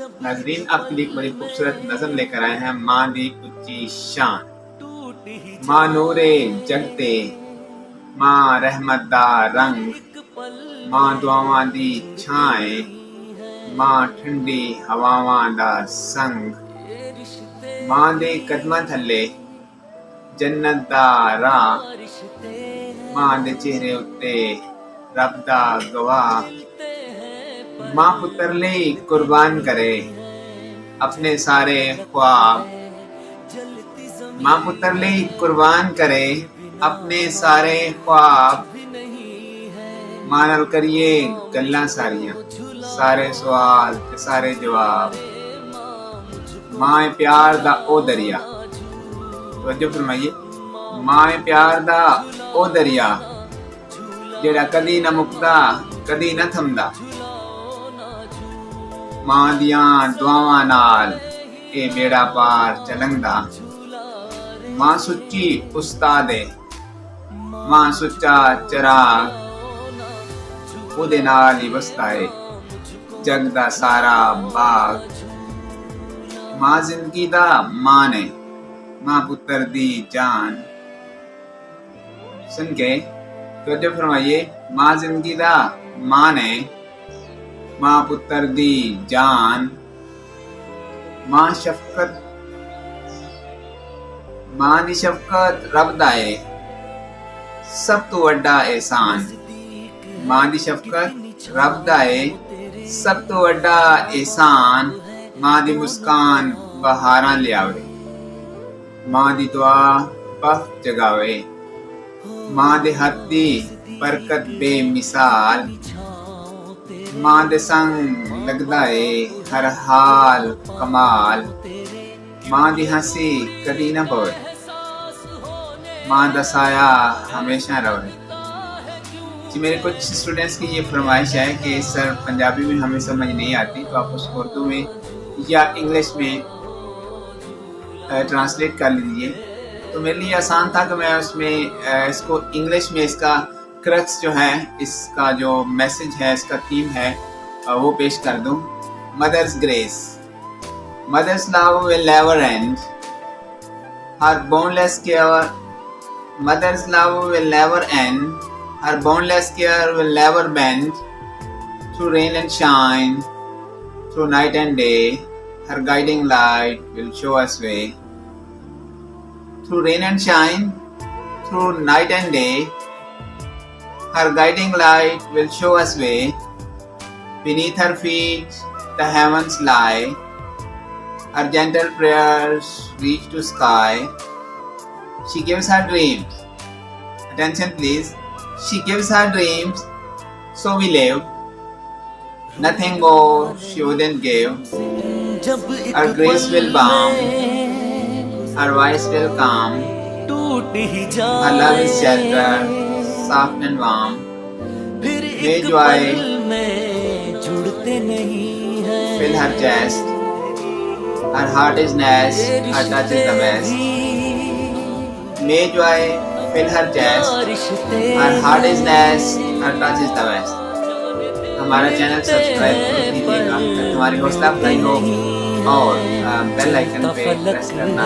नाजरीन, आपके लिए एक बड़ी खूबसूरत नज़म लेकर आए हैं। माँ दी उच्ची शान, माँ नूरे जगते, माँ रहमत दा रंग, माँ दुआवां दी छाए, माँ ठंडी हवावां दा संग, माँ दे कदमां थल्ले जन्नत दा राह, माँ दे चेहरे उत्ते रब दा गवाह। माँ पुत्र लई कुर्बान करे अपने सारे ख्वाब, माँ पुत्र लई कुर्बान करे अपने सारे ख्वाब। माँ नाल करिए गल्लां सारियां, सारे सवाल ते सारे जवाब। माँ है प्यार दा ओ दरिया, तवज्जो फरमाइए, माँ है प्यार दा ओ दरिया, जेड़ा कदी ना मुकदा कदी ना थमदा। माँ दियां दुआवां नाल ए बेड़ा पार चलंदा। माँ सुच्ची उस्ताद है, माँ सुच्चा चराग, ਉਹਦੇ ਨਾਲ ਹੀ ਵਸਦਾ ਏ ਜਗ ਦਾ ਸਾਰਾ ਬਾਗ। ਮਾਂ ਜ਼ਿੰਦਗੀ ਦਾ ਮਾਂ ਨੇ, ਮਾਂ ਪੁੱਤਰ ਦੀ ਜਾਨ। सुन के तवज्जो फरमाइए, माँ जिंदगी दा माँ ने, माँ पुत्र दी जान। माँ शफकत, माँ दी शफकत रब दा ए सब तो वड्डा एहसान। माँ दी शफकत रब दा ए सब तो वड्डा एहसान। माँ दी मुस्कान बहारां लियावे, माँ दी दुआ बख्त जगावे। माँ दे हथ दी बरकत बेमिसाल, माँ दे संग लगदा ए हर हाल कमाल। माँ दी हंसी कदी ना पवे, माँ दा साया हमेशा रहे। जी, मेरे कुछ स्टूडेंट्स की ये फरमाइश है कि सर पंजाबी में हमें समझ नहीं आती, तो आप उसको उर्दू में या इंग्लिश में ट्रांसलेट कर लीजिए। तो मेरे लिए आसान था कि मैं उसमें इसको इंग्लिश में इसका क्रक्स जो है, इसका जो मैसेज है, इसका थीम है, वो पेश कर दूं। Mother's grace, mother's love will never end, her boundless care, mother's love will never end, her boundless care will never bend. Through rain and shine, through night and day, her guiding light will show us way. Through rain and shine, through night and day, her guiding light will show us way. Beneath her feet the heavens lie, her gentle prayers reach to sky. She gives her dreams, attention please, she gives her dreams, so we live. Nothing more she wouldn't give. Her grace will balm, her voice will calm, her love is shelter, soft and warm. May joy fill her chest, her heart is nest, her touch is the best. May joy fill her chest, her heart is nest, her touch is the best. हमारा channel subscribe कर दीजिएगा ताकि हमारी हौसला अफजाई हो, और bell icon पे प्रेस करना।